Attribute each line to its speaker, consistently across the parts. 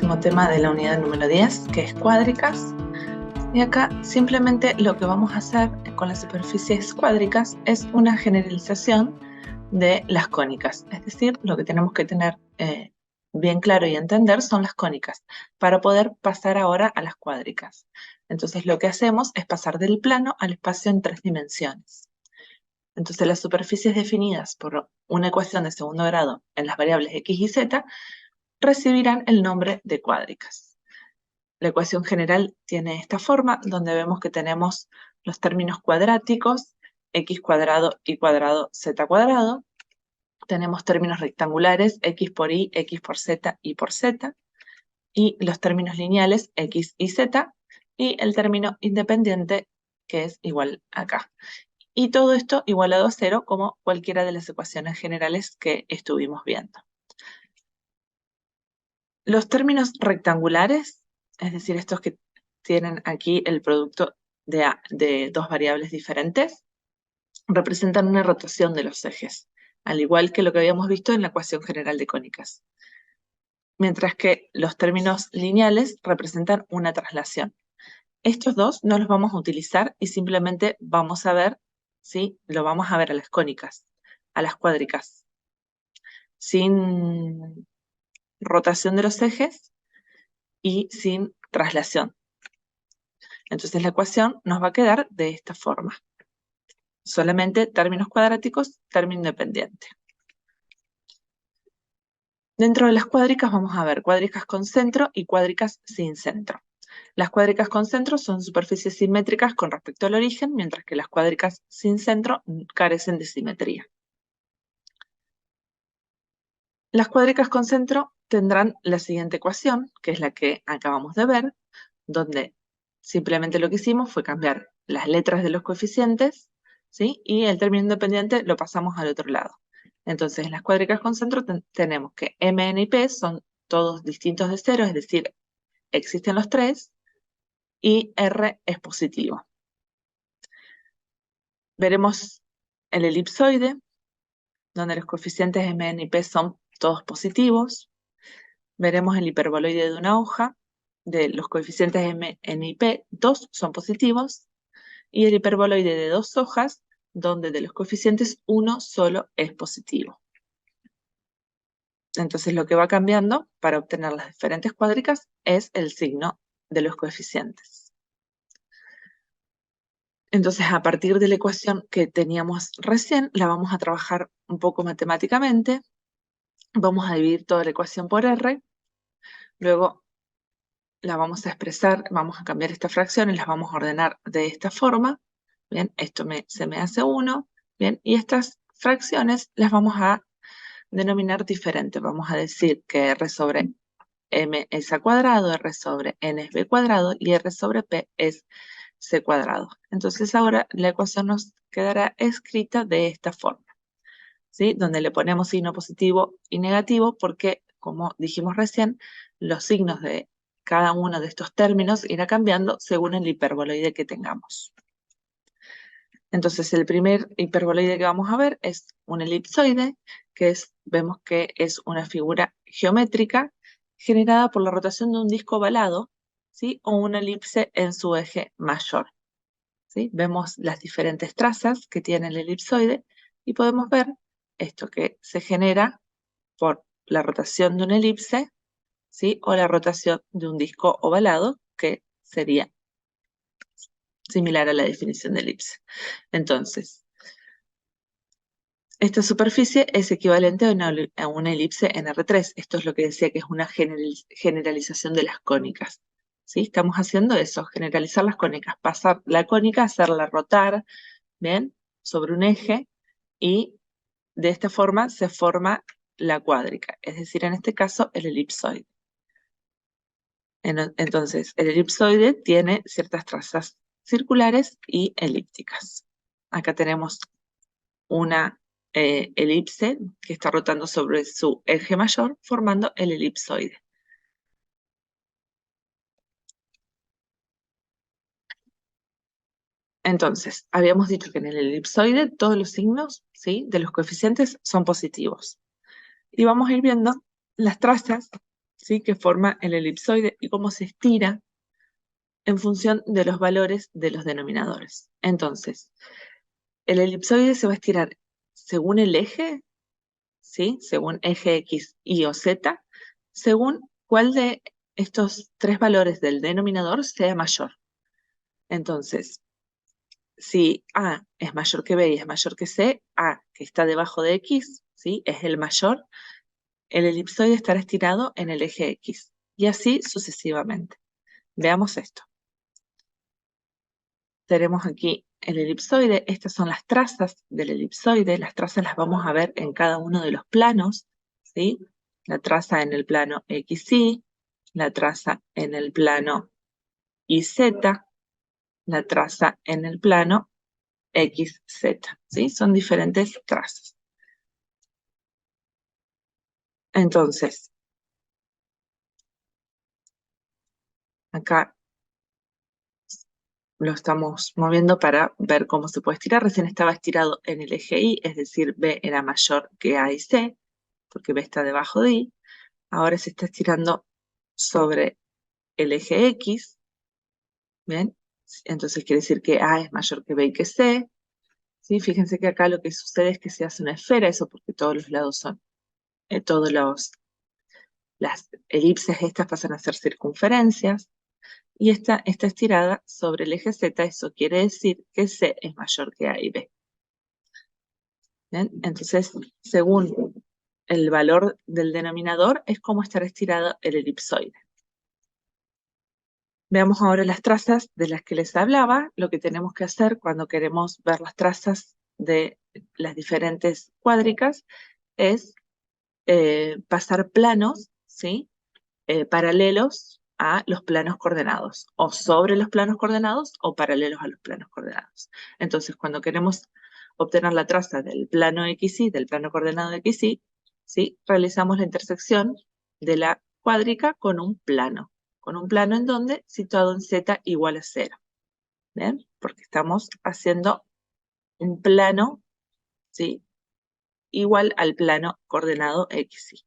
Speaker 1: último tema de la unidad número 10, que es cuádricas. Y acá simplemente lo que vamos a hacer con las superficies cuádricas es una generalización de las cónicas. Es decir, lo que tenemos que tener bien claro y entender son las cónicas, para poder pasar ahora a las cuádricas. Entonces lo que hacemos es pasar del plano al espacio en 3 dimensiones. Entonces las superficies definidas por una ecuación de segundo grado en las variables x y z recibirán el nombre de cuádricas. La ecuación general tiene esta forma, donde vemos que tenemos los términos cuadráticos, x cuadrado, y cuadrado, z cuadrado. Tenemos términos rectangulares, x por y, x por z, y por z. Y los términos lineales, x y z. Y el término independiente, que es igual acá. Y todo esto igualado a 0, como cualquiera de las ecuaciones generales que estuvimos viendo. Los términos rectangulares, es decir, estos que tienen aquí el producto de dos variables diferentes, representan una rotación de los ejes, al igual que lo que habíamos visto en la ecuación general de cónicas. Mientras que los términos lineales representan una traslación. Estos dos no los vamos a utilizar y simplemente vamos a ver, ¿sí? Lo vamos a ver a las cónicas, a las cuádricas, sin rotación de los ejes y sin traslación. Entonces la ecuación nos va a quedar de esta forma. Solamente términos cuadráticos, término independiente. Dentro de las cuádricas vamos a ver cuádricas con centro y cuádricas sin centro. Las cuádricas con centro son superficies simétricas con respecto al origen, mientras que las cuádricas sin centro carecen de simetría. Las cuádricas con centro tendrán la siguiente ecuación, que es la que acabamos de ver, donde simplemente lo que hicimos fue cambiar las letras de los coeficientes, ¿sí? Y el término independiente lo pasamos al otro lado. Entonces, en las cuádricas con centro tenemos que m, n y p son todos distintos de 0, es decir, existen los 3, y r es positivo. Veremos el elipsoide, donde los coeficientes m, n y p son todos positivos. Veremos el hiperboloide de una hoja, de los coeficientes m, n y p, 2 son positivos, y el hiperboloide de 2 hojas, donde de los coeficientes 1 solo es positivo. Entonces lo que va cambiando para obtener las diferentes cuádricas es el signo de los coeficientes. Entonces a partir de la ecuación que teníamos recién, la vamos a trabajar un poco matemáticamente. Vamos a dividir toda la ecuación por r, luego la vamos a expresar, vamos a cambiar esta fracción y las vamos a ordenar de esta forma. Bien, esto se me hace 1, bien, y estas fracciones las vamos a denominar diferente. Vamos a decir que r sobre m es a cuadrado, r sobre n es b cuadrado y r sobre p es c cuadrado. Entonces ahora la ecuación nos quedará escrita de esta forma, ¿sí? Donde le ponemos signo positivo y negativo porque, como dijimos recién, los signos de cada uno de estos términos irá cambiando según el hiperboloide que tengamos. Entonces el primer hiperboloide que vamos a ver es un elipsoide, que vemos que es una figura geométrica generada por la rotación de un disco ovalado, ¿sí? O una elipse en su eje mayor, ¿sí? Vemos las diferentes trazas que tiene el elipsoide y podemos ver esto que se genera por la rotación de una elipse, ¿sí? O la rotación de un disco ovalado, que sería similar a la definición de elipse. Entonces, esta superficie es equivalente a una elipse en R3. Esto es lo que decía que es una generalización de las cónicas, ¿sí? Estamos haciendo eso, generalizar las cónicas, pasar la cónica, hacerla rotar, ¿bien? Sobre un eje, y de esta forma se forma la cuádrica, es decir, en este caso el elipsoide. Entonces, el elipsoide tiene ciertas trazas circulares y elípticas. Acá tenemos una elipse que está rotando sobre su eje mayor, formando el elipsoide. Entonces, habíamos dicho que en el elipsoide todos los signos, ¿sí?, de los coeficientes son positivos. Y vamos a ir viendo las trazas, ¿sí? Que forma el elipsoide y cómo se estira en función de los valores de los denominadores. Entonces, el elipsoide se va a estirar según el eje, ¿sí? Según eje X, Y o Z, según cuál de estos tres valores del denominador sea mayor. Entonces, si A es mayor que B y es mayor que C, A, que está debajo de X, ¿sí? Es el mayor, el elipsoide estará estirado en el eje X, y así sucesivamente. Veamos esto. Tenemos aquí el elipsoide, estas son las trazas del elipsoide, las trazas las vamos a ver en cada uno de los planos, ¿sí? La traza en el plano XY, la traza en el plano YZ, la traza en el plano XZ, ¿sí? Son diferentes trazas. Entonces, acá lo estamos moviendo para ver cómo se puede estirar. Recién estaba estirado en el eje Y, es decir, B era mayor que A y C, porque B está debajo de Y. Ahora se está estirando sobre el eje X, ¿bien? Entonces quiere decir que A es mayor que B y que C, ¿sí? Fíjense que acá lo que sucede es que se hace una esfera, eso porque todos los lados son, las elipses estas pasan a ser circunferencias, y esta está estirada sobre el eje Z, eso quiere decir que C es mayor que A y B. ¿Bien? Entonces, según el valor del denominador, es como estará estirado el elipsoide. Veamos ahora las trazas de las que les hablaba. Lo que tenemos que hacer cuando queremos ver las trazas de las diferentes cuádricas es pasar planos, ¿sí? Paralelos a los planos coordenados, o sobre los planos coordenados, o paralelos a los planos coordenados. Entonces, cuando queremos obtener la traza del plano XY, del plano coordenado XY, ¿sí? Realizamos la intersección de la cuádrica con un plano en donde situado en Z igual a 0. ¿Bien? Porque estamos haciendo un plano, ¿sí? Igual al plano coordenado XY.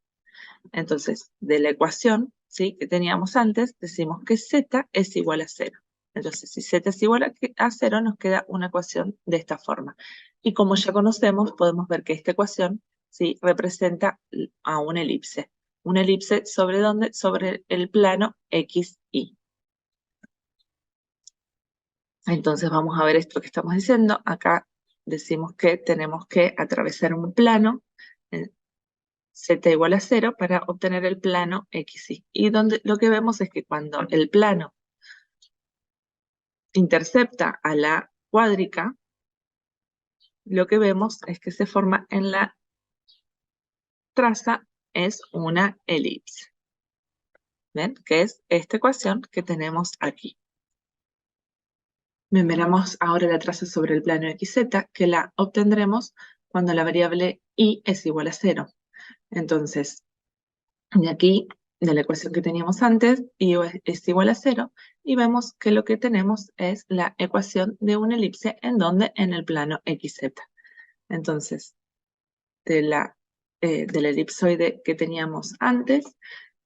Speaker 1: Entonces, de la ecuación, ¿sí? Que teníamos antes, decimos que Z es igual a 0. Entonces, si Z es igual a 0, nos queda una ecuación de esta forma. Y como ya conocemos, podemos ver que esta ecuación, ¿sí? Representa a una elipse. Una elipse ¿sobre dónde? Sobre el plano XY. Entonces, vamos a ver esto que estamos diciendo. Acá decimos que tenemos que atravesar un plano, Z igual a 0 para obtener el plano XY. Y donde lo que vemos es que cuando el plano intercepta a la cuádrica, lo que vemos es que se forma en la traza es una elipse. ¿Ven? Que es esta ecuación que tenemos aquí. Bien, veremos ahora la traza sobre el plano XZ, que la obtendremos cuando la variable y es igual a 0. Entonces, de aquí, de la ecuación que teníamos antes, y es igual a 0, y vemos que lo que tenemos es la ecuación de una elipse en donde en el plano XZ. Entonces, del elipsoide que teníamos antes,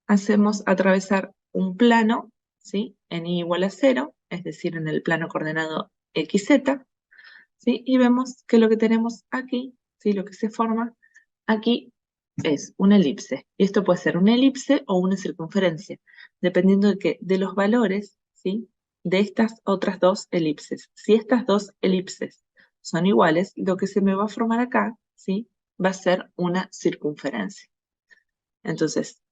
Speaker 1: hacemos atravesar un plano, ¿sí? En y igual a 0, es decir, en el plano coordenado XZ, ¿sí? Y vemos que lo que tenemos aquí, ¿sí? Lo que se forma aquí es una elipse. Y esto puede ser una elipse o una circunferencia, dependiendo de los valores, ¿sí? De estas otras dos elipses. Si estas dos elipses son iguales, lo que se me va a formar acá, ¿sí? Va a ser una circunferencia. Entonces,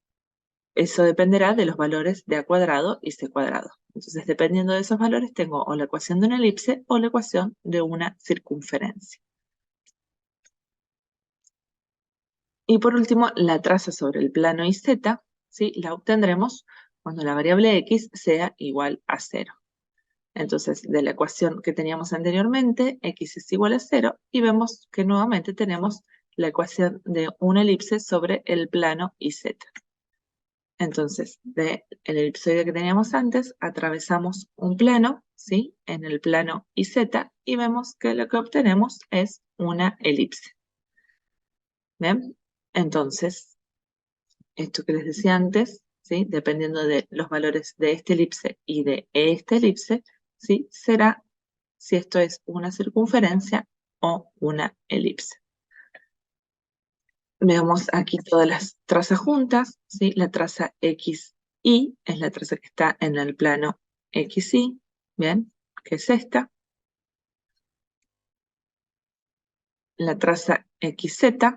Speaker 1: eso dependerá de los valores de A cuadrado y C cuadrado. Entonces, dependiendo de esos valores, tengo o la ecuación de una elipse o la ecuación de una circunferencia. Y por último, la traza sobre el plano YZ, ¿sí? La obtendremos cuando la variable X sea igual a 0. Entonces, de la ecuación que teníamos anteriormente, X es igual a 0, y vemos que nuevamente tenemos la ecuación de una elipse sobre el plano YZ. Entonces, del elipsoide que teníamos antes, atravesamos un plano, ¿sí? En el plano YZ, y vemos que lo que obtenemos es una elipse. ¿Bien? Entonces, esto que les decía antes, ¿sí? Dependiendo de los valores de este elipse y de esta elipse, ¿sí? Será si esto es una circunferencia o una elipse. Veamos aquí todas las trazas juntas, ¿sí? La traza XY es la traza que está en el plano XY, ¿bien? Que es esta. La traza XZ,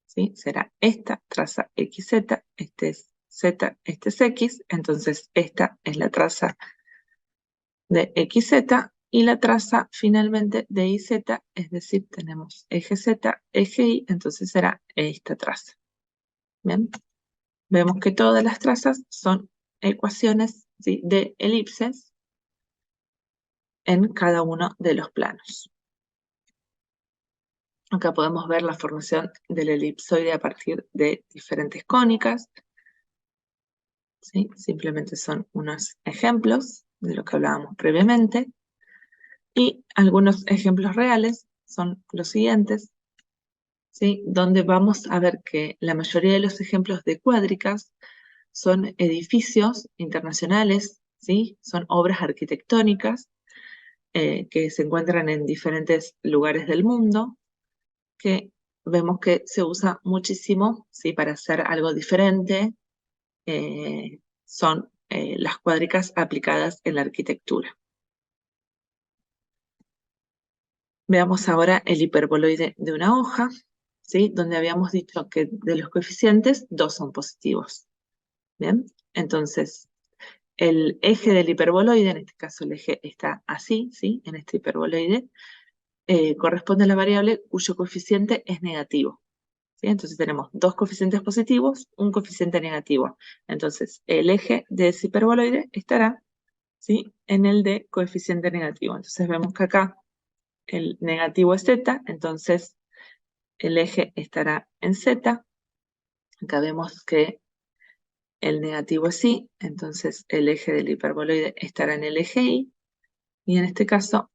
Speaker 1: ¿sí? Será esta traza XZ, este es Z, este es X, entonces esta es la traza de XZ y la traza finalmente de YZ, es decir, tenemos eje Z, eje Y, entonces será esta traza. ¿Bien? Vemos que todas las trazas son ecuaciones, ¿sí? De elipses en cada uno de los planos. Acá podemos ver la formación del elipsoide a partir de diferentes cónicas, ¿sí? Simplemente son unos ejemplos de lo que hablábamos previamente. Y algunos ejemplos reales son los siguientes, ¿sí? Donde vamos a ver que la mayoría de los ejemplos de cuádricas son edificios internacionales, ¿sí? Son obras arquitectónicas que se encuentran en diferentes lugares del mundo, que vemos que se usa muchísimo, ¿sí? Para hacer algo diferente. Son las cuádricas aplicadas en la arquitectura. Veamos ahora el hiperboloide de una hoja, ¿sí? Donde habíamos dicho que de los coeficientes, 2 son positivos. ¿Bien? Entonces, el eje del hiperboloide, en este caso el eje está así, ¿sí? En este hiperboloide, corresponde a la variable cuyo coeficiente es negativo. ¿Sí? Entonces tenemos 2 coeficientes positivos, un coeficiente negativo. Entonces, el eje de ese hiperboloide estará, ¿sí? En el de coeficiente negativo. Entonces vemos que acá el negativo es z, entonces el eje estará en z. Acá vemos que el negativo es y, entonces el eje del hiperboloide estará en el eje y. Y en este caso,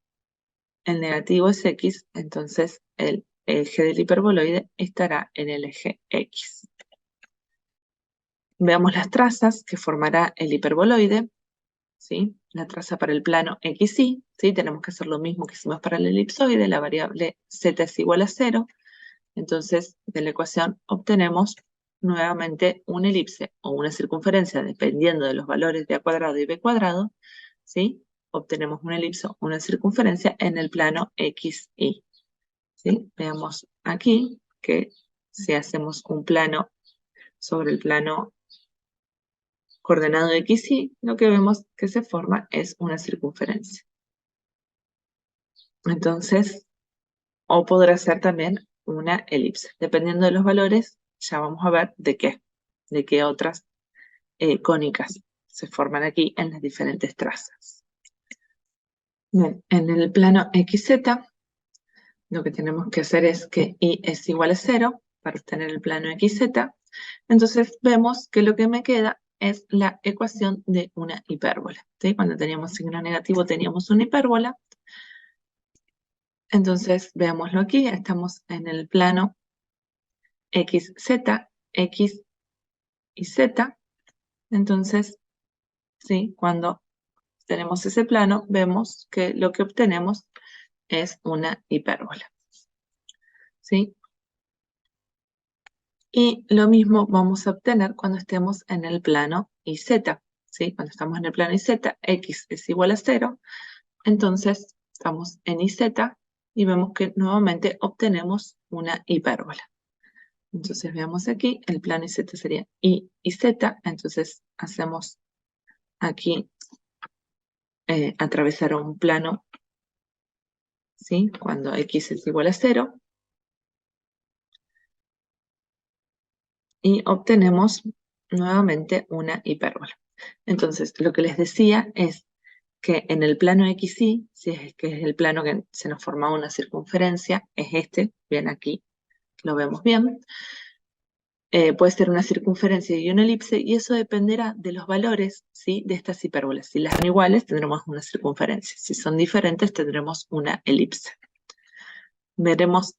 Speaker 1: el negativo es x, entonces el eje del hiperboloide estará en el eje x. Veamos las trazas que formará el hiperboloide, ¿sí? La traza para el plano XY, ¿sí? Tenemos que hacer lo mismo que hicimos para el elipsoide, la variable z es igual a 0, entonces de la ecuación obtenemos nuevamente una elipse o una circunferencia, dependiendo de los valores de a cuadrado y b cuadrado, ¿sí? Obtenemos una elipse o una circunferencia en el plano XY, ¿sí? Veamos aquí que si hacemos un plano sobre el plano coordenado XY, lo que vemos que se forma es una circunferencia. Entonces, o podrá ser también una elipse. Dependiendo de los valores, ya vamos a ver de qué otras cónicas se forman aquí en las diferentes trazas. Bien, en el plano XZ, lo que tenemos que hacer es que y es igual a 0 para obtener el plano XZ. Entonces vemos que lo que me queda es la ecuación de una hipérbola, ¿sí? Cuando teníamos signo negativo teníamos una hipérbola. Entonces veámoslo aquí, estamos en el plano XZ, X y Z. Entonces, ¿sí? Cuando tenemos ese plano, vemos que lo que obtenemos es una hipérbola, ¿sí? Y lo mismo vamos a obtener cuando estemos en el plano YZ, ¿sí? Cuando estamos en el plano YZ, X es igual a 0, entonces estamos en YZ y vemos que nuevamente obtenemos una hipérbola. Entonces veamos aquí, el plano YZ sería Y y Z, entonces hacemos aquí atravesar un plano, ¿sí? Cuando X es igual a 0. Y obtenemos nuevamente una hipérbola. Entonces, lo que les decía es que en el plano XY, si es que es el plano que se nos forma una circunferencia, es este, bien aquí, lo vemos bien. Puede ser una circunferencia y una elipse, y eso dependerá de los valores, ¿sí? De estas hipérbolas. Si las son iguales, tendremos una circunferencia. Si son diferentes, tendremos una elipse. Veamos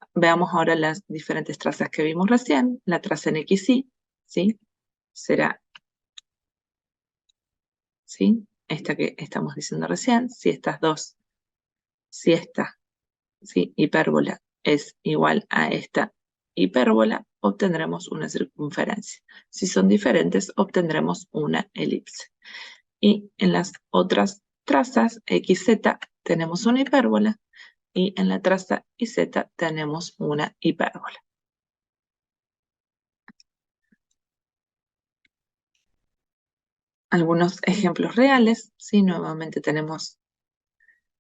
Speaker 1: ahora las diferentes trazas que vimos recién. La traza en XY, ¿sí? será, ¿sí? Esta que estamos diciendo recién, si estas dos, si esta, ¿sí? hipérbola es igual a esta hipérbola, obtendremos una circunferencia. Si son diferentes, obtendremos una elipse. Y en las otras trazas, XZ, tenemos una hipérbola, y en la traza YZ tenemos una hipérbola. Algunos ejemplos reales, ¿sí? Nuevamente tenemos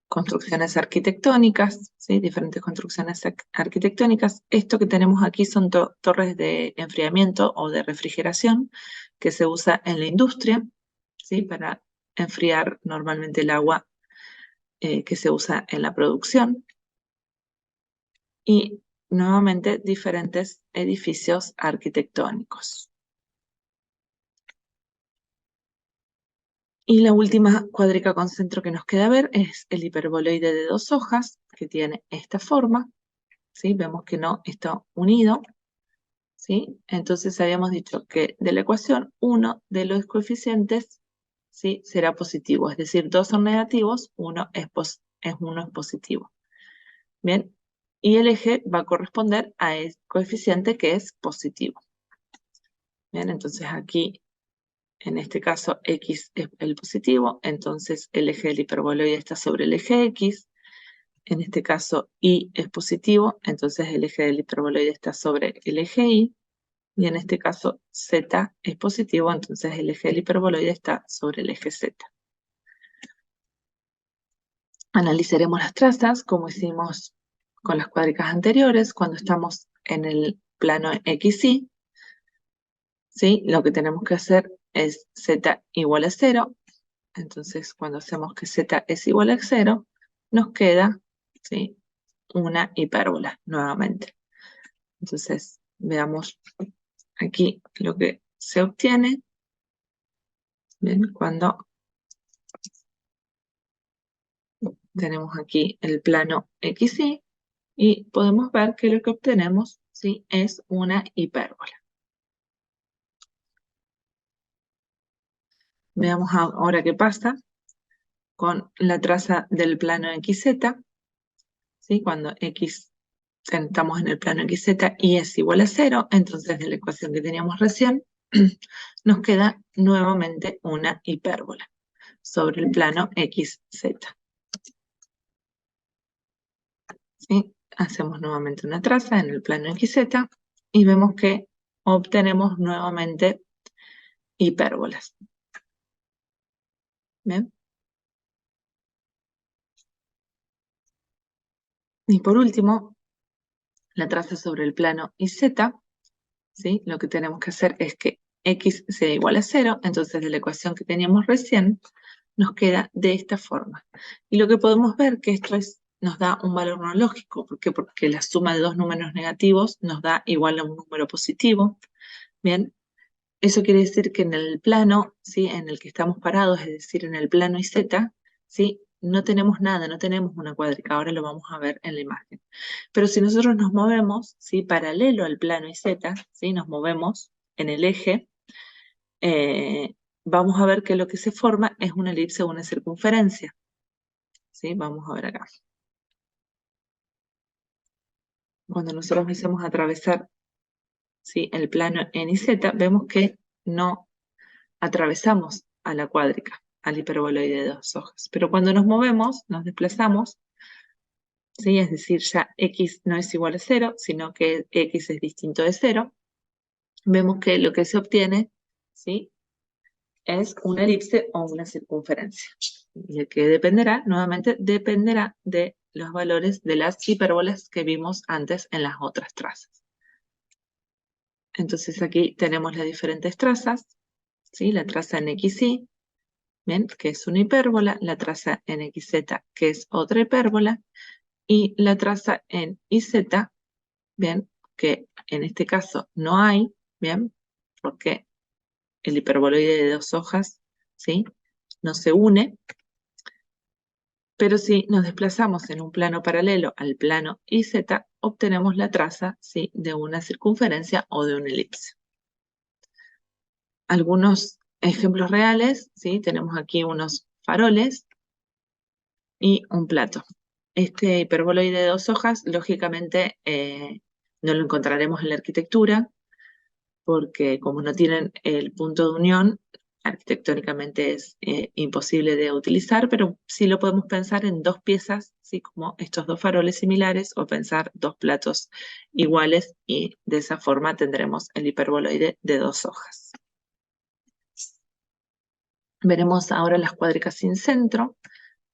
Speaker 1: construcciones arquitectónicas, ¿sí? Diferentes construcciones arquitectónicas. Esto que tenemos aquí son torres de enfriamiento o de refrigeración que se usa en la industria, ¿sí? Para enfriar normalmente el agua que se usa en la producción. Y nuevamente diferentes edificios arquitectónicos. Y la última cuádrica con centro que nos queda ver es el hiperboloide de dos hojas, que tiene esta forma, ¿sí? Vemos que no está unido, ¿sí? Entonces habíamos dicho que de la ecuación uno de los coeficientes, ¿sí? será positivo, es decir, dos son negativos, uno es positivo. Bien, y el eje va a corresponder a el coeficiente que es positivo. Bien, entonces aquí en este caso, X es el positivo, entonces el eje del hiperboloide está sobre el eje X. En este caso, Y es positivo, entonces el eje del hiperboloide está sobre el eje Y. Y en este caso, Z es positivo, entonces el eje del hiperboloide está sobre el eje Z. Analizaremos las trazas, como hicimos con las cuádricas anteriores, cuando estamos en el plano XY. ¿Sí? Lo que tenemos que hacer es Z igual a 0. Entonces, cuando hacemos que Z es igual a 0, nos queda, ¿sí? una hipérbola nuevamente. Entonces, veamos aquí lo que se obtiene. Bien, cuando tenemos aquí el plano XY y podemos ver que lo que obtenemos, ¿sí? es una hipérbola. Veamos ahora qué pasa con la traza del plano XZ, ¿sí? Cuando X estamos en el plano XZ y es igual a 0, entonces de la ecuación que teníamos recién, nos queda nuevamente una hipérbola sobre el plano XZ. ¿Sí? Hacemos nuevamente una traza en el plano XZ y vemos que obtenemos nuevamente hipérbolas. ¿Bien? Y por último, la traza sobre el plano YZ, ¿sí? Lo que tenemos que hacer es que X sea igual a 0, entonces de la ecuación que teníamos recién, nos queda de esta forma. Y lo que podemos ver que esto nos da un valor no lógico. ¿Por qué? Porque la suma de dos números negativos nos da igual a un número positivo. Bien, eso quiere decir que en el plano, ¿sí? en el que estamos parados, es decir, en el plano YZ, ¿sí? no tenemos nada, no tenemos una cuádrica. Ahora lo vamos a ver en la imagen. Pero si nosotros nos movemos, ¿sí? paralelo al plano YZ, ¿sí? nos movemos en el eje, vamos a ver que lo que se forma es una elipse o una circunferencia. ¿Sí? Vamos a ver acá. Cuando nosotros empecemos a atravesar, ¿sí? el plano en Z, vemos que no atravesamos a la cuádrica, al hiperboloide de dos hojas. Pero cuando nos movemos, nos desplazamos, ¿sí? es decir, ya X no es igual a 0, sino que X es distinto de 0, vemos que lo que se obtiene, ¿sí? es una elipse o una circunferencia. Y el que dependerá, nuevamente, dependerá de los valores de las hipérbolas que vimos antes en las otras trazas. Entonces aquí tenemos las diferentes trazas, ¿sí? La traza en XY, ¿bien? que es una hipérbola, la traza en XZ, que es otra hipérbola, y la traza en YZ, ¿bien? que en este caso no hay, ¿bien? porque el hiperboloide de dos hojas, ¿sí? no se une, pero si nos desplazamos en un plano paralelo al plano YZ, obtenemos la traza, ¿sí? de una circunferencia o de una elipse. algunos ejemplos reales, ¿sí? Tenemos aquí unos faroles y un plato. Este hiperboloide de 2 hojas, lógicamente, no lo encontraremos en la arquitectura, porque como no tienen el punto de unión, arquitectónicamente es imposible de utilizar, pero sí lo podemos pensar en 2 piezas, ¿sí? Como estos 2 faroles similares, o pensar 2 platos iguales, y de esa forma tendremos el hiperboloide de 2 hojas. Veremos ahora las cuádricas sin centro.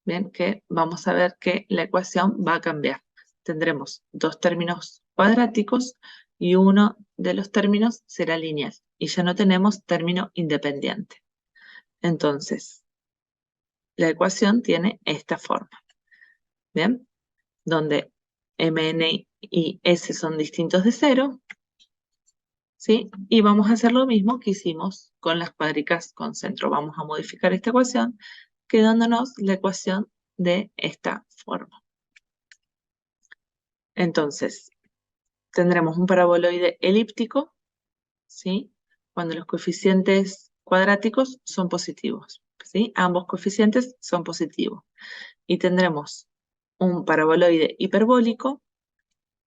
Speaker 1: Bien, que vamos a ver que la ecuación va a cambiar. Tendremos 2 términos cuadráticos y uno de los términos será lineal, y ya no tenemos término independiente. Entonces, la ecuación tiene esta forma, ¿bien? Donde mn y s son distintos de 0, ¿sí? Y vamos a hacer lo mismo que hicimos con las cuádricas con centro. Vamos a modificar esta ecuación, quedándonos la ecuación de esta forma. Entonces, tendremos un paraboloide elíptico, ¿sí? Cuando los coeficientes cuadráticos son positivos, ¿sí? Ambos coeficientes son positivos. Y tendremos un paraboloide hiperbólico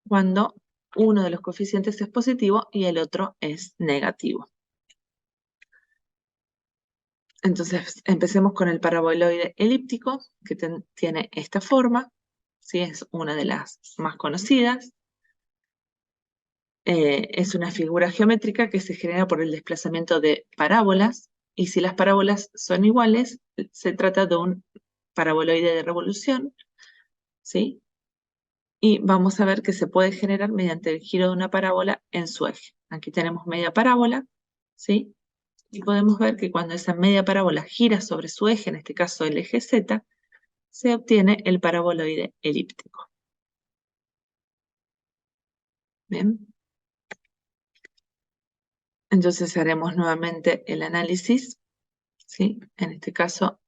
Speaker 1: cuando uno de los coeficientes es positivo y el otro es negativo. Entonces, empecemos con el paraboloide elíptico, que tiene esta forma, ¿sí? Es una de las más conocidas. Es una figura geométrica que se genera por el desplazamiento de parábolas, y si las parábolas son iguales, se trata de un paraboloide de revolución, ¿sí? Y vamos a ver que se puede generar mediante el giro de una parábola en su eje. Aquí tenemos media parábola, ¿sí? Y podemos ver que cuando esa media parábola gira sobre su eje, en este caso el eje Z, se obtiene el paraboloide elíptico. Bien. Entonces haremos nuevamente el análisis, ¿sí? En este caso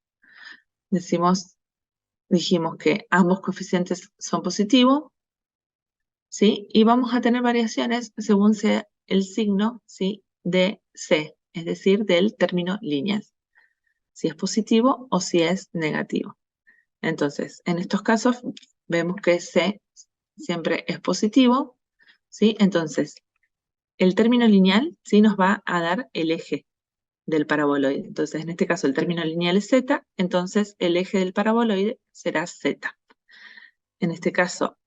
Speaker 1: dijimos que ambos coeficientes son positivos, ¿sí? Y vamos a tener variaciones según sea el signo, ¿sí? De C, es decir, del término lineal, si es positivo o si es negativo. Entonces, en estos casos vemos que C siempre es positivo, ¿sí? Entonces, el término lineal, ¿sí? Nos va a dar el eje del paraboloide. Entonces, en este caso, el término lineal es Z, entonces el eje del paraboloide será Z. En este caso,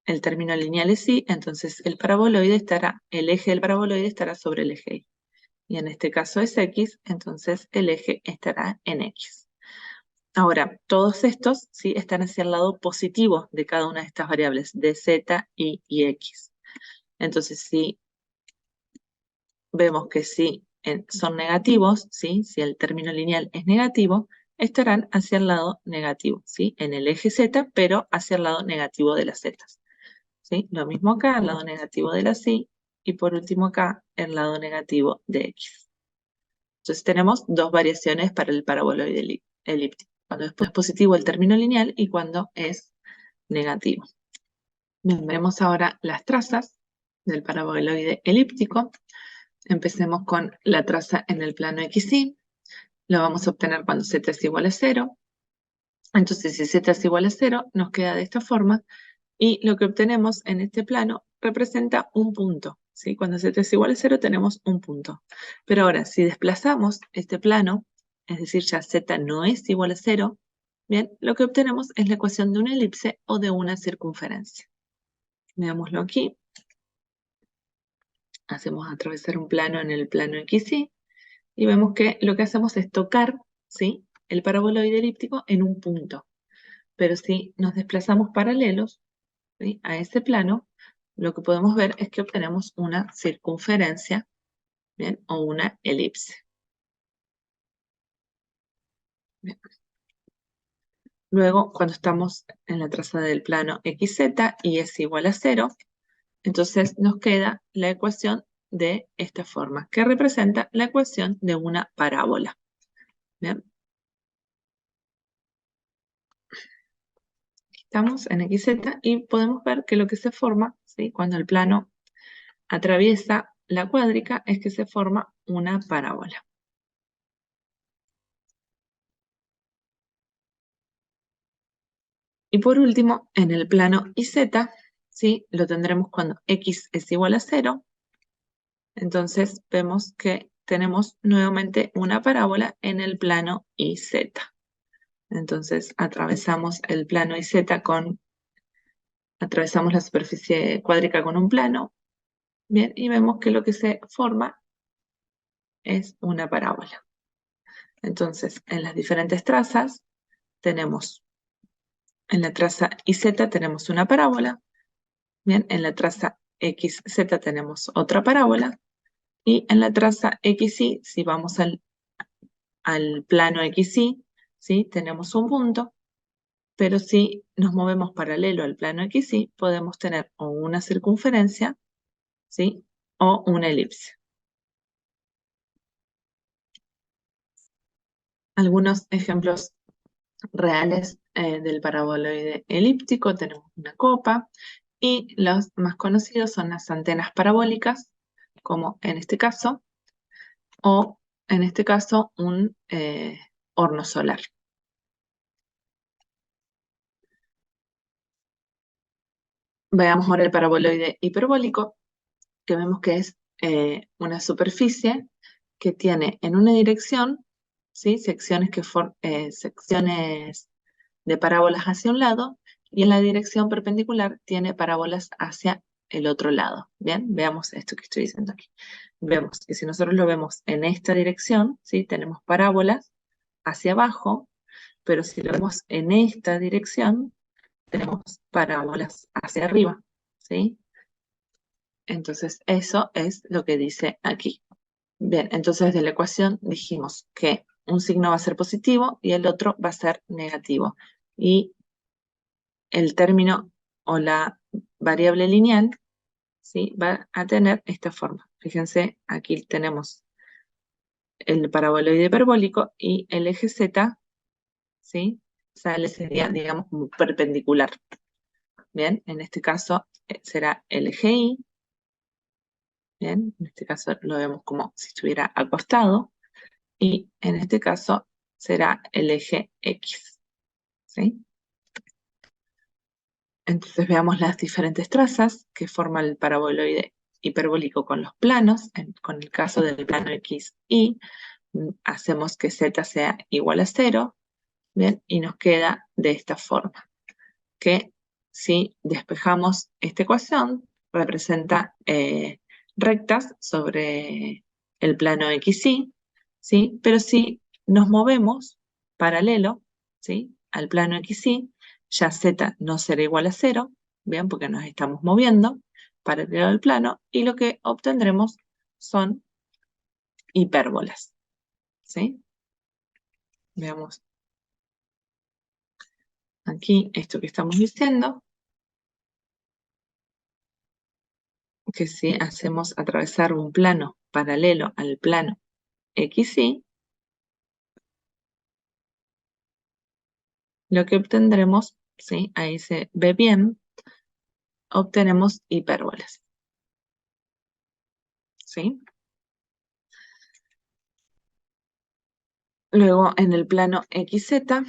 Speaker 1: el término lineal es Y, entonces el eje del paraboloide estará sobre el eje Y. Y en este caso es X, entonces el eje estará en X. Ahora, todos estos, ¿sí? Están hacia el lado positivo de cada una de estas variables, de Z, Y y X. Entonces, si vemos que si son negativos, ¿sí? Si el término lineal es negativo, estarán hacia el lado negativo, ¿sí? En el eje Z, pero hacia el lado negativo de las Z. ¿Sí? Lo mismo acá, el lado negativo de la Y, y por último acá, el lado negativo de X. Entonces tenemos 2 variaciones para el paraboloide elíptico, cuando es positivo el término lineal y cuando es negativo. Bien, vemos ahora las trazas del paraboloide elíptico. Empecemos con la traza en el plano XY. Lo vamos a obtener cuando z es igual a 0. Entonces, si z es igual a 0, nos queda de esta forma, y lo que obtenemos en este plano representa un punto, ¿sí? Cuando z es igual a 0 tenemos un punto. Pero ahora, si desplazamos este plano, es decir, ya z no es igual a 0, bien, lo que obtenemos es la ecuación de una elipse o de una circunferencia. Veámoslo aquí. Hacemos atravesar un plano en el plano XY y vemos que lo que hacemos es tocar, ¿sí? El paraboloide elíptico en un punto. Pero si nos desplazamos paralelos, ¿sí? A ese plano, lo que podemos ver es que obtenemos una circunferencia, ¿bien? O una elipse. Bien. Luego, cuando estamos en la trazada del plano XZ y es igual a 0, entonces nos queda la ecuación de esta forma, que representa la ecuación de una parábola. ¿Bien? Estamos en XZ y podemos ver que lo que se forma, ¿sí? Cuando el plano atraviesa la cuádrica, es que se forma una parábola. Y por último, en el plano YZ, ¿sí? Lo tendremos cuando x es igual a 0. Entonces vemos que tenemos nuevamente una parábola en el plano YZ. Entonces atravesamos el plano YZ atravesamos la superficie cuádrica con un plano, bien, y vemos que lo que se forma es una parábola. Entonces, en las diferentes trazas tenemos, en la traza YZ tenemos una parábola, bien, en la traza XZ tenemos otra parábola, y en la traza XY, si vamos al plano XY, ¿sí? Tenemos un punto, pero si nos movemos paralelo al plano XY, podemos tener o una circunferencia, ¿sí? O una elipse. Algunos ejemplos reales del paraboloide elíptico, tenemos una copa, y los más conocidos son las antenas parabólicas, como en este caso, o en este caso un horno solar. Veamos ahora el paraboloide hiperbólico, que vemos que es una superficie que tiene en una dirección, ¿sí? secciones de parábolas hacia un lado, y en la dirección perpendicular tiene parábolas hacia el otro lado. Bien, veamos esto que estoy diciendo aquí. Vemos que si nosotros lo vemos en esta dirección, ¿sí? tenemos parábolas hacia abajo, pero si lo vemos en esta dirección, tenemos parábolas hacia arriba, ¿sí? Entonces, eso es lo que dice aquí. Bien, entonces de la ecuación dijimos que un signo va a ser positivo y el otro va a ser negativo. Y el término o la variable lineal, ¿sí? va a tener esta forma. Fíjense, aquí tenemos el paraboloide hiperbólico y el eje Z, ¿sí? sería, digamos, como perpendicular. Bien, en este caso será el eje Y. Bien, en este caso lo vemos como si estuviera acostado. Y en este caso será el eje X. ¿Sí? Entonces veamos las diferentes trazas que forma el paraboloide hiperbólico con los planos. Con el caso del plano X y hacemos que Z sea igual a 0. Bien, y nos queda de esta forma, que si despejamos esta ecuación, representa rectas sobre el plano XY, ¿sí? Pero si nos movemos paralelo, ¿sí? al plano XY, ya Z no será igual a 0, bien, porque nos estamos moviendo paralelo al plano, y lo que obtendremos son hipérbolas, ¿sí? Veamos aquí esto que estamos diciendo, que si hacemos atravesar un plano paralelo al plano XY, lo que obtendremos, ¿sí? ahí se ve bien, obtenemos hipérbolas. ¿Sí? Luego en el plano XZ,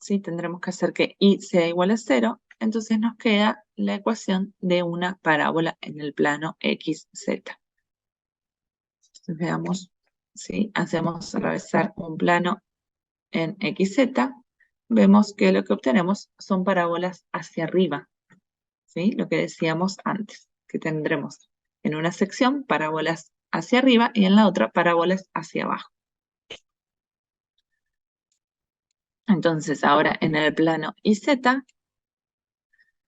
Speaker 1: ¿sí? tendremos que hacer que Y sea igual a 0, entonces nos queda la ecuación de una parábola en el plano XZ. Entonces veamos, ¿sí? hacemos atravesar un plano en XZ, vemos que lo que obtenemos son parábolas hacia arriba, ¿sí? Lo que decíamos antes, que tendremos en una sección parábolas hacia arriba y en la otra parábolas hacia abajo. Entonces ahora en el plano YZ,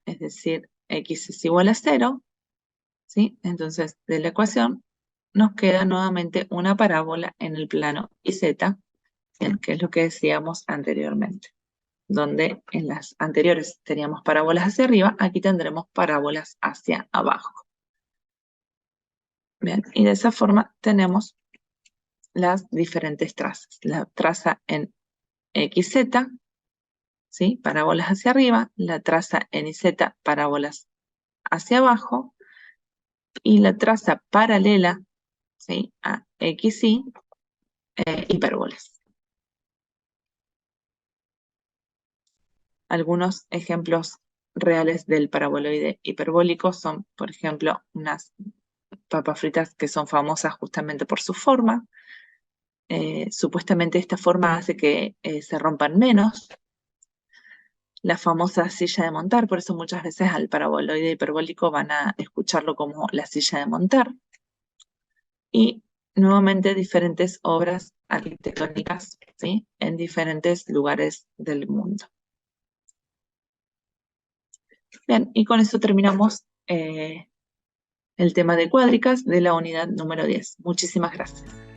Speaker 1: es decir, X es igual a 0, ¿sí? Entonces de la ecuación nos queda nuevamente una parábola en el plano YZ, ¿bien? que es lo que decíamos anteriormente. Donde en las anteriores teníamos parábolas hacia arriba, aquí tendremos parábolas hacia abajo. Bien, y de esa forma tenemos las diferentes trazas. La traza en XZ, ¿sí? parábolas hacia arriba, la traza en YZ, parábolas hacia abajo, y la traza paralela, ¿sí? A X, Y, hipérboles. Algunos ejemplos reales del paraboloide hiperbólico son, por ejemplo, unas papas fritas que son famosas justamente por su forma. Supuestamente esta forma hace que se rompan menos. La famosa silla de montar, por eso muchas veces al paraboloide hiperbólico van a escucharlo como la silla de montar. Y nuevamente diferentes obras arquitectónicas, ¿sí? En diferentes lugares del mundo. Bien, y con eso terminamos el tema de cuádricas de la unidad número 10. Muchísimas gracias.